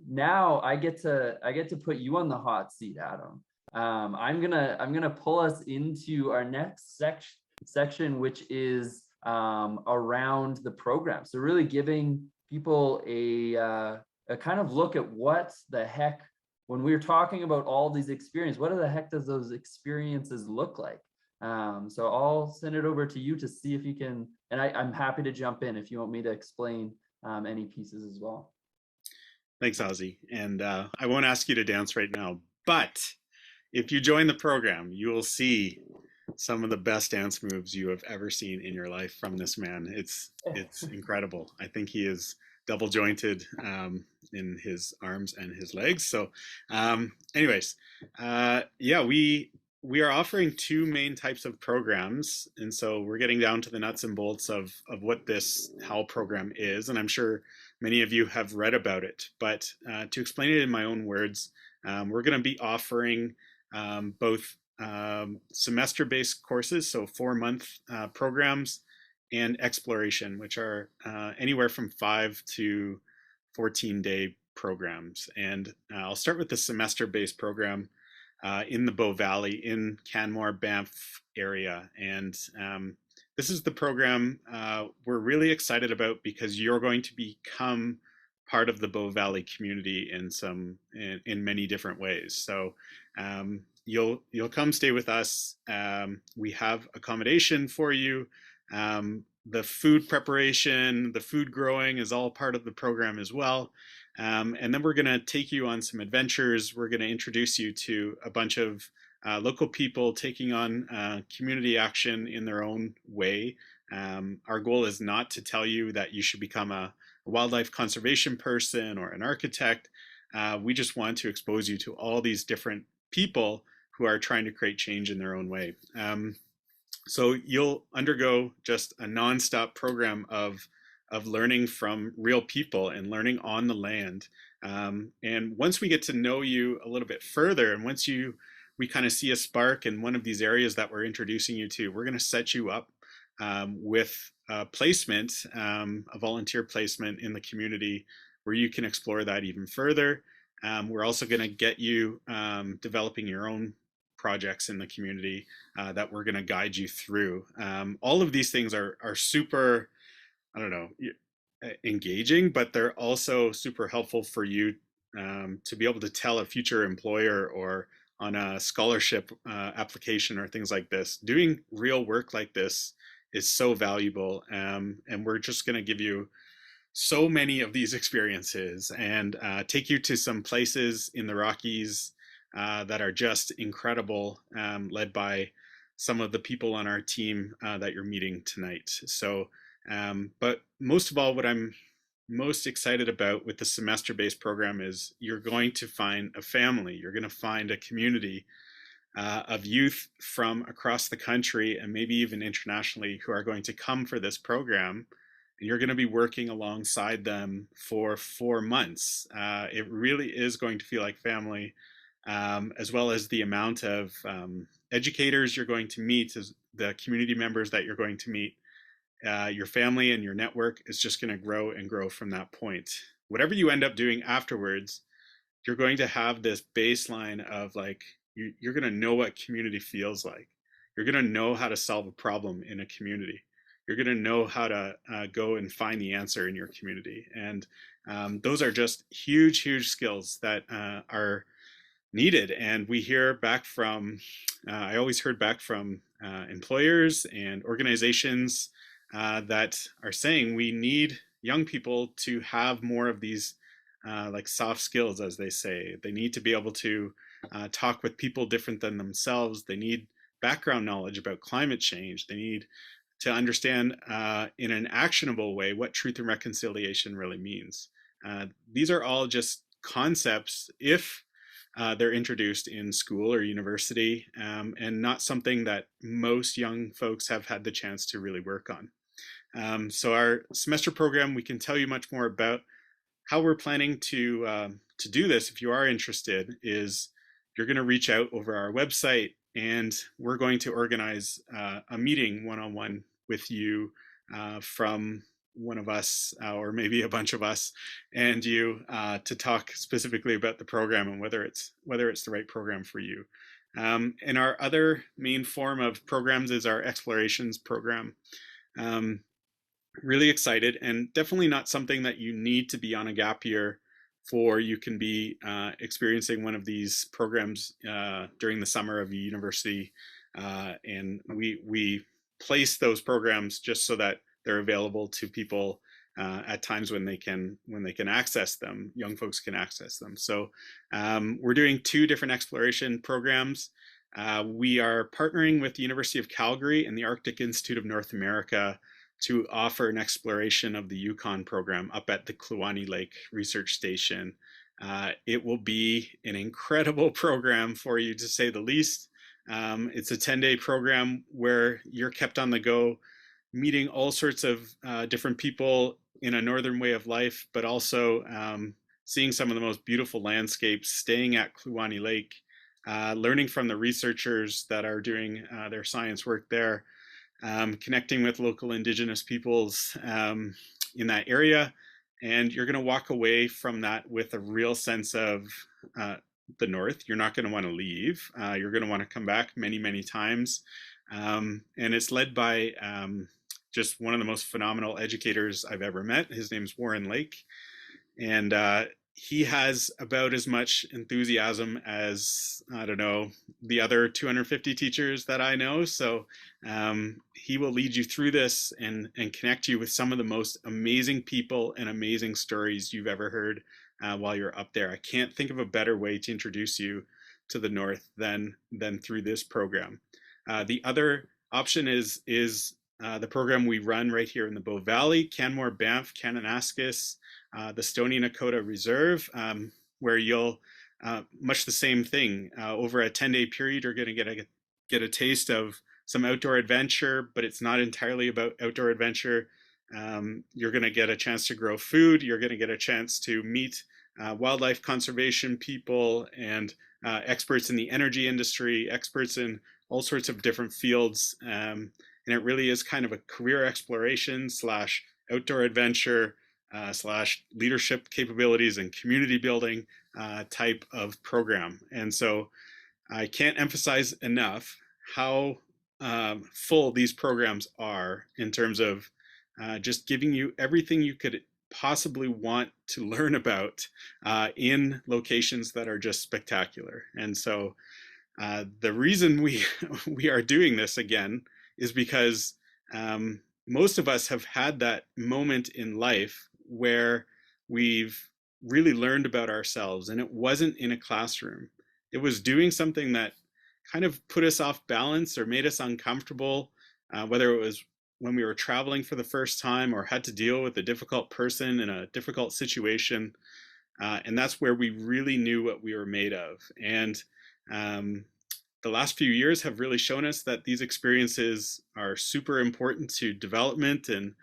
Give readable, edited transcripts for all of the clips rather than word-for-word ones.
now I get to put you on the hot seat, Adam. I'm gonna pull us into our next section, which is around the program. So really giving people a kind of look at what the heck, when we're talking about all these experiences, what the heck does those experiences look like? So I'll send it over to you to see if you can, and I'm happy to jump in if you want me to explain any pieces as well. Thanks, Ozzy. And I won't ask you to dance right now, but if you join the program, you will see some of the best dance moves you have ever seen in your life from this man. It's incredible. I think he is double jointed in his arms and his legs. So, anyways, yeah, we are offering two main types of programs, and so we're getting down to the nuts and bolts of what this Howl program is, and I'm sure many of you have read about it. But to explain it in my own words, we're going to be offering both semester-based courses, so 4-month programs, and exploration, which are anywhere from 5 to 14-day programs. And I'll start with the semester-based program in the Bow Valley in Canmore, Banff area. And this is the program we're really excited about because you're going to become part of the Bow Valley community in many different ways. So you'll come stay with us. We have accommodation for you. The food preparation, the food growing is all part of the program as well. And then we're going to take you on some adventures. We're going to introduce you to a bunch of local people taking on community action in their own way. Our goal is not to tell you that you should become a wildlife conservation person or an architect. We just want to expose you to all these different people who are trying to create change in their own way. So you'll undergo just a nonstop program of learning from real people and learning on the land. And once we get to know you a little bit further, and once we kind of see a spark in one of these areas that we're introducing you to, we're going to set you up with a placement, a volunteer placement in the community where you can explore that even further. We're also going to get you developing your own projects in the community that we're going to guide you through. All of these things are super, I don't know, engaging, but they're also super helpful for you to be able to tell a future employer or on a scholarship application or things like this. Doing real work like this is so valuable, and we're just going to give you so many of these experiences and take you to some places in the Rockies that are just incredible, led by some of the people on our team that you're meeting tonight. So, but most of all, what I'm most excited about with the semester-based program is you're going to find a family, you're going to find a community of youth from across the country and maybe even internationally who are going to come for this program. And you're going to be working alongside them for 4 months. It really is going to feel like family, as well as the amount of educators you're going to meet, as the community members that you're going to meet. Your family and your network is just going to grow and grow from that point. Whatever you end up doing afterwards, you're going to have this baseline of like, you're going to know what community feels like. You're going to know how to solve a problem in a community. You're going to know how to go and find the answer in your community. And those are just huge, huge skills that are needed. And we hear back from, I always heard back from employers and organizations that are saying we need young people to have more of these like soft skills, as they say. They need to be able to talk with people different than themselves. They need background knowledge about climate change. They need to understand in an actionable way what truth and reconciliation really means. These are all just concepts if they're introduced in school or university, and not something that most young folks have had the chance to really work on. So our semester program, we can tell you much more about how we're planning to do this. If you are interested, is you're going to reach out over our website, and we're going to organize a meeting one-on-one with you from one of us, or maybe a bunch of us, and you to talk specifically about the program and whether it's the right program for you. And our other main form of programs is our explorations program. Really excited, and definitely not something that you need to be on a gap year for. You can be experiencing one of these programs during the summer of a university, and we place those programs just so that they're available to people at times when they can access them. Young folks can access them. So we're doing 2 different exploration programs. We are partnering with the University of Calgary and the Arctic Institute of North America to offer an exploration of the Yukon program up at the Kluane Lake Research Station. It will be an incredible program for you, to say the least. It's a 10-day program where you're kept on the go, meeting all sorts of different people in a northern way of life, but also seeing some of the most beautiful landscapes, staying at Kluane Lake, learning from the researchers that are doing their science work there, connecting with local Indigenous peoples in that area. And you're going to walk away from that with a real sense of the North. You're not going to want to leave. You're going to want to come back many, many times. And it's led by just one of the most phenomenal educators I've ever met. His name's Warren Lake. And he has about as much enthusiasm as, I don't know, the other 250 teachers that I know. So he will lead you through this and connect you with some of the most amazing people and amazing stories you've ever heard while you're up there. I can't think of a better way to introduce you to the North than through this program. The other option is the program we run right here in the Bow Valley, Canmore, Banff, Kananaskis, the Stoney Nakoda Reserve, where you'll much the same thing. Over a 10-day period, you're going to get a taste of some outdoor adventure, but it's not entirely about outdoor adventure. You're going to get a chance to grow food. You're going to get a chance to meet wildlife conservation people and experts in the energy industry, experts in all sorts of different fields. And it really is kind of a career exploration / outdoor adventure / leadership capabilities and community building type of program. And so I can't emphasize enough how full these programs are in terms of just giving you everything you could possibly want to learn about in locations that are just spectacular. And so the reason we are doing this again is because most of us have had that moment in life where we've really learned about ourselves, and it wasn't in a classroom. It was doing something that kind of put us off balance or made us uncomfortable, whether it was when we were traveling for the first time or had to deal with a difficult person in a difficult situation. And that's where we really knew what we were made of. And the last few years have really shown us that these experiences are super important to development and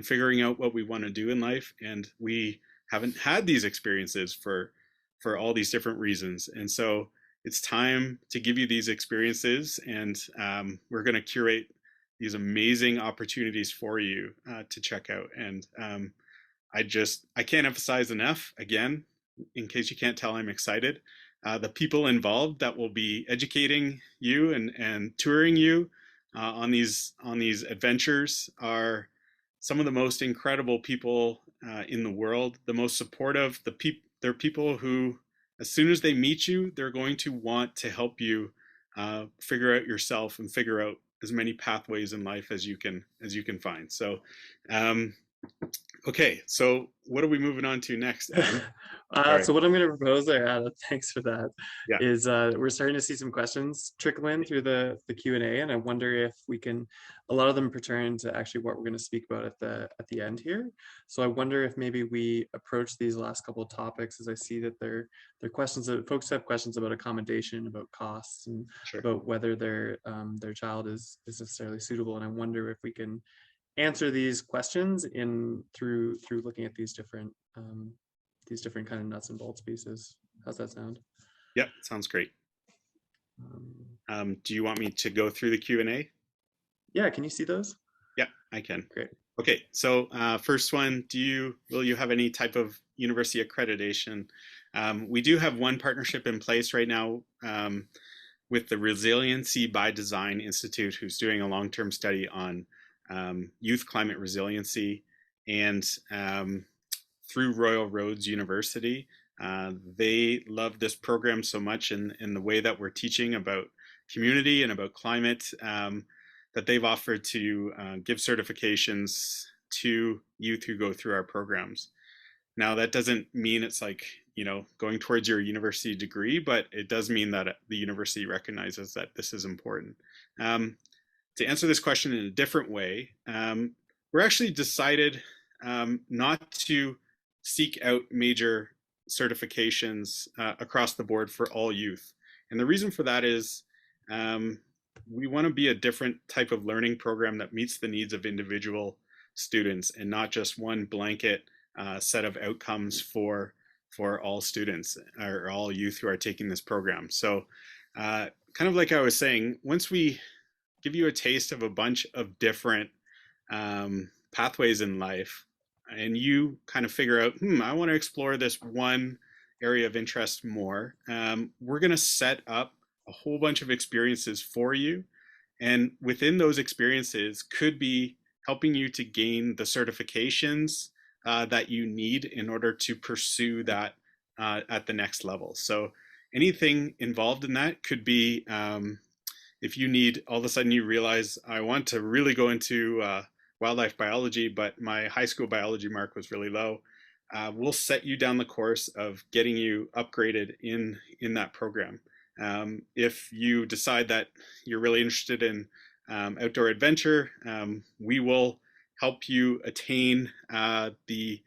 figuring out what we want to do in life. And we haven't had these experiences for all these different reasons. And so it's time to give you these experiences, and we're going to curate these amazing opportunities for you to check out. And I can't emphasize enough, again, in case you can't tell, I'm excited. The people involved that will be educating you and touring you on these adventures are some of the most incredible people in the world, the most supportive. They're people who, as soon as they meet you, they're going to want to help you figure out yourself and figure out as many pathways in life as you can find. So, okay, so what are we moving on to next, Adam? So what I'm going to propose there, Adam, thanks for that, Yeah. is we're starting to see some questions trickle in through the Q&A, and I wonder if we can, a lot of them pertain to actually what we're going to speak about at the end here. So I wonder if maybe we approach these last couple of topics, as I see that they're questions that folks have questions about accommodation, about costs, and Sure. about whether their child is necessarily suitable. And I wonder if we can answer these questions through looking at these different kind of nuts and bolts pieces. How's that sound? Yep, sounds great. Do you want me to go through the Q&A? Yeah, can you see those? Yeah, I can. Great. Okay, so first one, will you have any type of university accreditation? We do have one partnership in place right now with the Resiliency by Design Institute, who's doing a long-term study on youth climate resiliency, and through Royal Roads University. They love this program so much in the way that we're teaching about community and about climate, that they've offered to give certifications to youth who go through our programs. Now, that doesn't mean it's like, going towards your university degree, but it does mean that the university recognizes that this is important. To answer this question in a different way, we're actually decided not to seek out major certifications across the board for all youth. And the reason for that is we want to be a different type of learning program that meets the needs of individual students and not just one blanket set of outcomes for all students or all youth who are taking this program. So kind of like I was saying, once we give you a taste of a bunch of different pathways in life, and you kind of figure out, I want to explore this one area of interest more, we're going to set up a whole bunch of experiences for you. And within those experiences could be helping you to gain the certifications that you need in order to pursue that at the next level. So anything involved in that could be if you need, all of a sudden you realize, I want to really go into wildlife biology, but my high school biology mark was really low. We'll set you down the course of getting you upgraded in that program. If you decide that you're really interested in outdoor adventure, we will help you attain the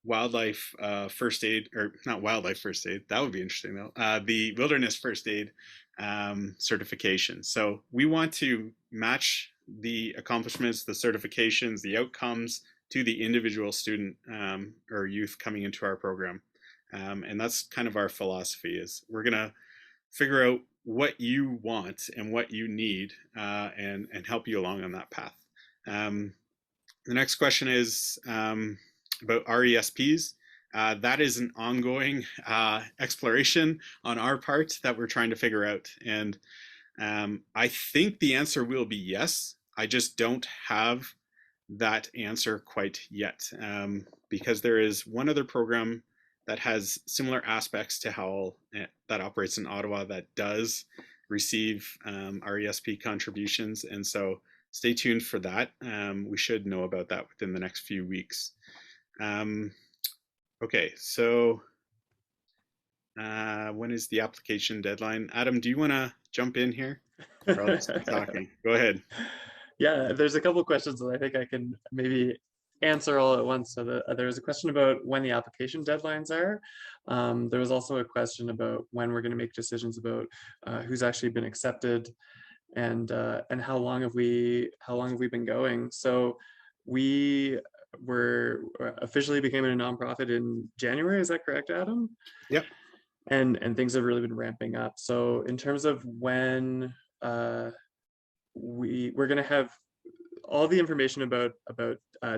wildlife first aid, or not wildlife first aid, that would be interesting though, the wilderness first aid certification. So we want to match the accomplishments, the certifications, the outcomes to the individual student or youth coming into our program. And that's kind of our philosophy, is we're going to figure out what you want and what you need and help you along on that path. The next question is about RESPs. That is an ongoing exploration on our part that we're trying to figure out. And I think the answer will be yes. I just don't have that answer quite yet because there is one other program that has similar aspects to Howl that operates in Ottawa that does receive RESP contributions. And so stay tuned for that. We should know about that within the next few weeks. Okay, so when is the application deadline? Adam, do you want to jump in here? Or I'll just keep talking. Go ahead. Yeah, there's a couple of questions that I think I can maybe answer all at once. So there was a question about when the application deadlines are. There was also a question about when we're going to make decisions about who's actually been accepted and how long have we been going. So we were officially became a nonprofit in January. Is that correct, Adam? Yep. And things have really been ramping up. So in terms of when we're going to have all the information about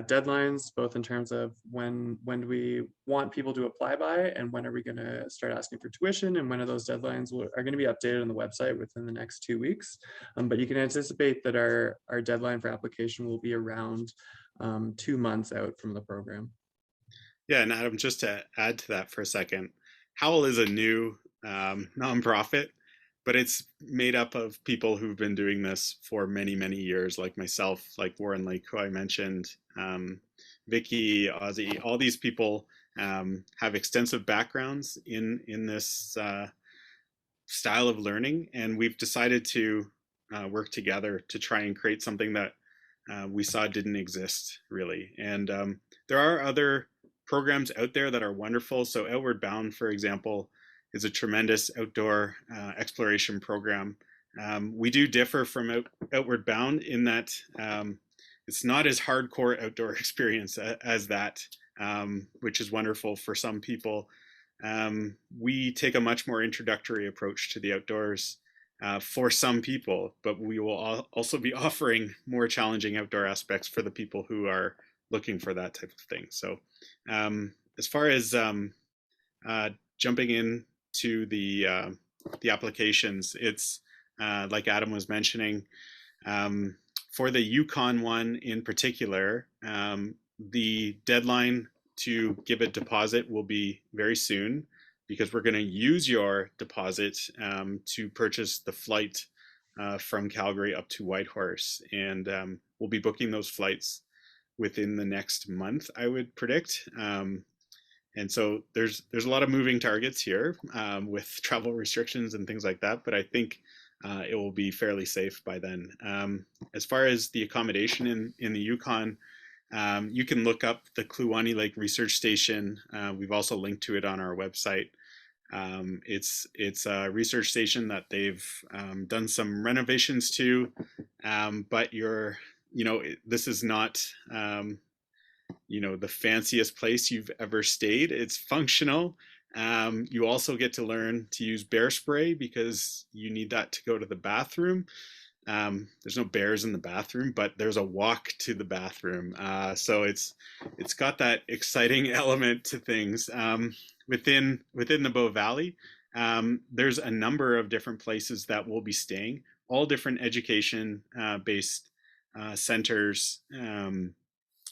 deadlines, both in terms of when do we want people to apply by and when are we going to start asking for tuition, and when are those deadlines are going to be updated on the website within the next 2 weeks. But you can anticipate that our deadline for application will be around 2 months out from the program. Yeah, and Adam, just to add to that for a second, Howl is a new nonprofit, but it's made up of people who've been doing this for many, many years, like myself, like Warren Lake, who I mentioned, Vicky, Ozzy. All these people have extensive backgrounds in this style of learning, and we've decided to work together to try and create something that we saw didn't exist, really. And there are other programs out there that are wonderful. So Outward Bound, for example, is a tremendous outdoor exploration program. We do differ from Outward Bound in that it's not as hardcore outdoor experience as that, which is wonderful for some people. We take a much more introductory approach to the outdoors for some people, but we will also be offering more challenging outdoor aspects for the people who are looking for that type of thing. So as far as jumping in to the applications, it's like Adam was mentioning, for the Yukon one in particular, the deadline to give a deposit will be very soon, because we're going to use your deposit to purchase the flight from Calgary up to Whitehorse, and we'll be booking those flights within the next month, I would predict. And so there's a lot of moving targets here with travel restrictions and things like that, but I think it will be fairly safe by then. As far as the accommodation in the Yukon, you can look up the Kluwani Lake Research Station. We've also linked to it on our website. It's a research station that they've done some renovations to, but this is not the fanciest place you've ever stayed. It's functional. You also get to learn to use bear spray, because you need that to go to the bathroom. There's no bears in the bathroom, but there's a walk to the bathroom. So it's got that exciting element to things. Within the Bow Valley, there's a number of different places that we'll be staying, all different education based centers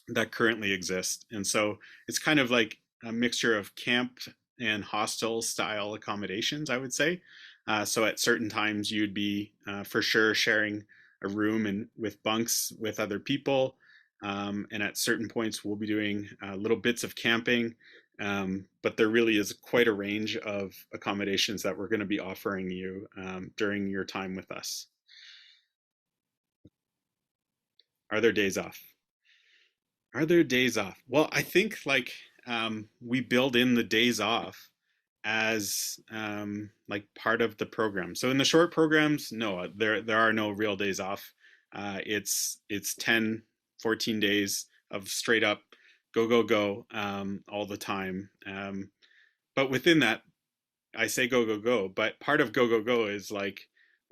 that currently exist. And so it's kind of like a mixture of camp and hostel style accommodations, I would say. So at certain times you'd be for sure sharing a room and with bunks with other people. And at certain points we'll be doing little bits of camping. But there really is quite a range of accommodations that we're going to be offering you during your time with us. Are there days off? Are there days off? Well, I think we build in the days off as like part of the program. So in the short programs, no, there are no real days off. It's 10, 14 days of straight up go all the time. But within that, I say go, but part of go is like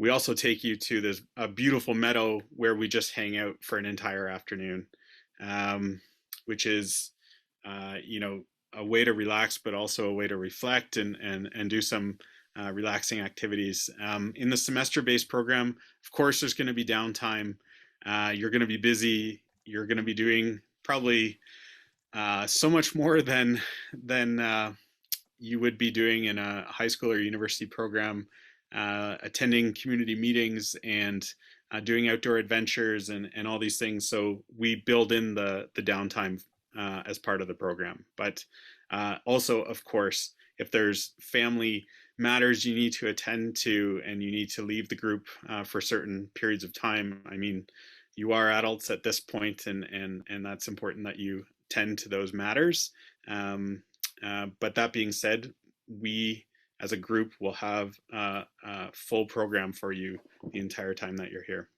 we also take you to a beautiful meadow where we just hang out for an entire afternoon. Which is, a way to relax, but also a way to reflect and do some relaxing activities. In the semester-based program, of course, there's going to be downtime. You're going to be busy. You're going to be doing probably so much more than you would be doing in a high school or university program, attending community meetings and doing outdoor adventures and all these things. So we build in the downtime as part of the program. But also, of course, if there's family matters you need to attend to and you need to leave the group for certain periods of time, I mean, you are adults at this point, and that's important that you tend to those matters. But that being said, we as a group will have a full program for you the entire time that you're here.